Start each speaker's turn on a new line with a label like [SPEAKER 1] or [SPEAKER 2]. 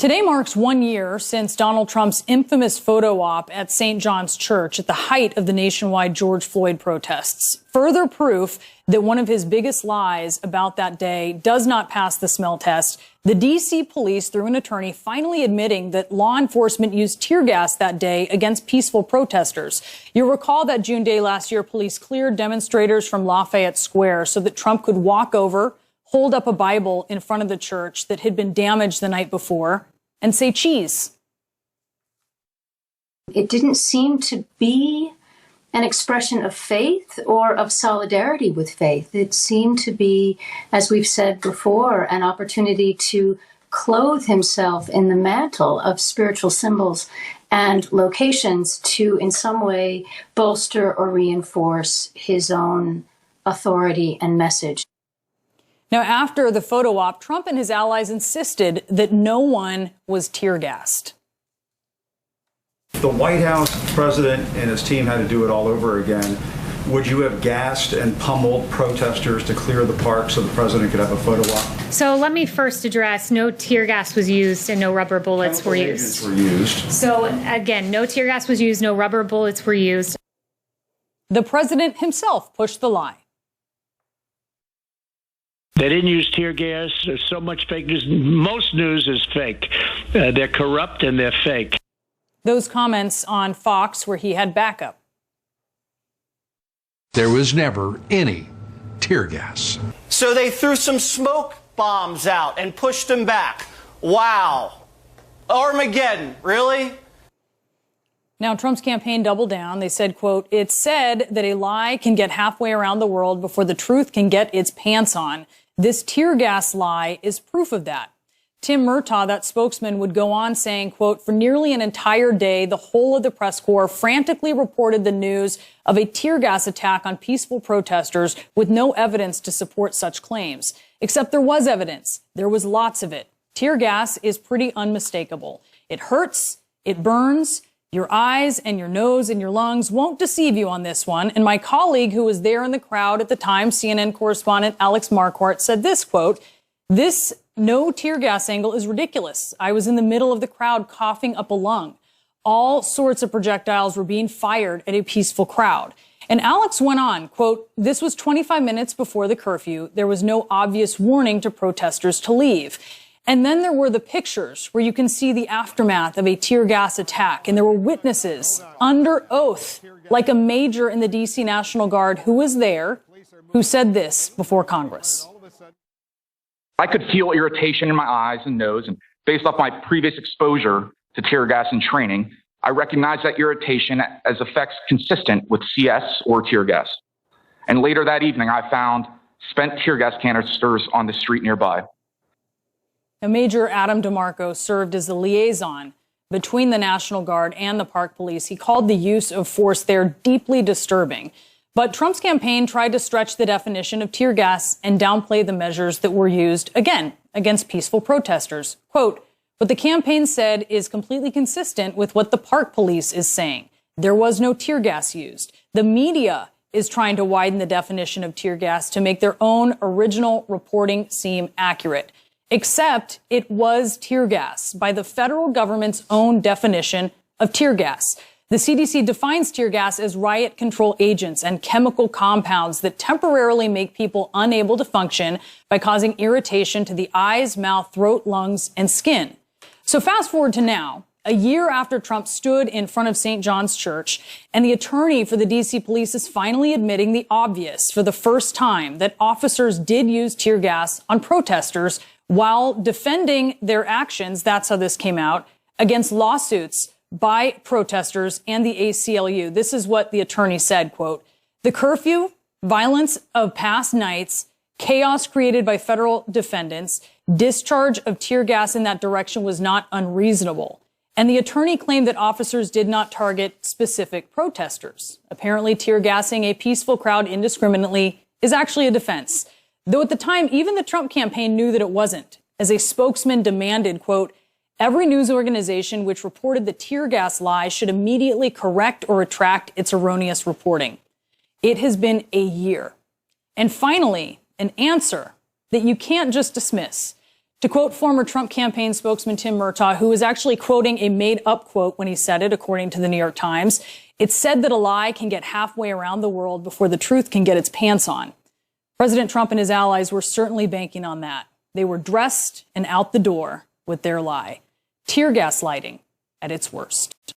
[SPEAKER 1] Today marks 1 year since Donald Trump's infamous photo op at St. John's Church at the height of the nationwide George Floyd protests. Further proof that one of his biggest lies about that day does not pass the smell test. The D.C. police, through an attorney, finally admitting that law enforcement used tear gas that day against peaceful protesters. You'll recall that June day last year, police cleared demonstrators from Lafayette Square so that Trump could walk over, hold up a Bible in front of the church that had been damaged the night before, and say cheese.
[SPEAKER 2] It didn't seem to be an expression of faith or of solidarity with faith. It seemed to be, as we've said before, an opportunity to clothe himself in the mantle of spiritual symbols and locations to, in some way, bolster or reinforce his own authority and message.
[SPEAKER 1] Now, after the photo op, Trump and his allies insisted that no one was tear gassed.
[SPEAKER 3] If the White House, the president, and his team had to do it all over again, would you have gassed and pummeled protesters to clear the park so the president could have a photo op?
[SPEAKER 4] So let me first address no tear gas was used and no rubber bullets were used. So again, no tear gas was used, no rubber bullets were used.
[SPEAKER 1] The president himself pushed the lie.
[SPEAKER 5] They didn't use tear gas. There's so much fake news. Most news is fake. They're corrupt and they're fake.
[SPEAKER 1] Those comments on Fox where he had backup.
[SPEAKER 6] There was never any tear gas.
[SPEAKER 7] So they threw some smoke bombs out and pushed them back. Wow. Armageddon, really?
[SPEAKER 1] Now, Trump's campaign doubled down. They said, quote, "It's said that a lie can get halfway around the world before the truth can get its pants on. This tear gas lie is proof of that." Tim Murtaugh, that spokesman, would go on saying, quote, "For nearly an entire day, the whole of the press corps frantically reported the news of a tear gas attack on peaceful protesters with no evidence to support such claims. Except there was evidence. There was lots of it. Tear gas is pretty unmistakable. It hurts. It burns. Your eyes and your nose and your lungs won't deceive you on this one." And my colleague who was there in the crowd at the time, CNN correspondent Alex Marquardt, said this, quote, "This no tear gas angle is ridiculous. I was in the middle of the crowd coughing up a lung. All sorts of projectiles were being fired at a peaceful crowd." And Alex went on, quote, "This was 25 minutes before the curfew. There was no obvious warning to protesters to leave." And then there were the pictures where you can see the aftermath of a tear gas attack. And there were witnesses under oath, like a major in the D.C. National Guard who was there, who said this before Congress.
[SPEAKER 8] "I could feel irritation in my eyes and nose, and based off my previous exposure to tear gas and training, I recognized that irritation as effects consistent with CS or tear gas. And later that evening, I found spent tear gas canisters on the street nearby."
[SPEAKER 1] Now, Major Adam DeMarco served as the liaison between the National Guard and the Park Police. He called the use of force there deeply disturbing. But Trump's campaign tried to stretch the definition of tear gas and downplay the measures that were used, again, against peaceful protesters. Quote, "What the campaign said is completely consistent with what the Park Police is saying. There was no tear gas used. The media is trying to widen the definition of tear gas to make their own original reporting seem accurate. Except it was tear gas by the federal government's own definition of tear gas. The CDC defines tear gas as riot control agents and chemical compounds that temporarily make people unable to function by causing irritation to the eyes, mouth, throat, lungs, and skin." So fast forward to now, a year after Trump stood in front of St. John's Church, and the attorney for the D.C. police is finally admitting the obvious for the first time, that officers did use tear gas on protesters while defending their actions, that's how this came out, against lawsuits by protesters and the ACLU. This is what the attorney said, quote, "The curfew, violence of past nights, chaos created by federal defendants, discharge of tear gas in that direction was not unreasonable." And the attorney claimed that officers did not target specific protesters. Apparently, tear gassing a peaceful crowd indiscriminately is actually a defense. Though at the time, even the Trump campaign knew that it wasn't, as a spokesman demanded, quote, "Every news organization which reported the tear gas lie should immediately correct or retract its erroneous reporting." It has been a year. And finally, an answer that you can't just dismiss. To quote former Trump campaign spokesman Tim Murtaugh, who was actually quoting a made-up quote when he said it, according to the New York Times, it's said that a lie can get halfway around the world before the truth can get its pants on. President Trump and his allies were certainly banking on that. They were dressed and out the door with their lie. Tear gas lighting at its worst.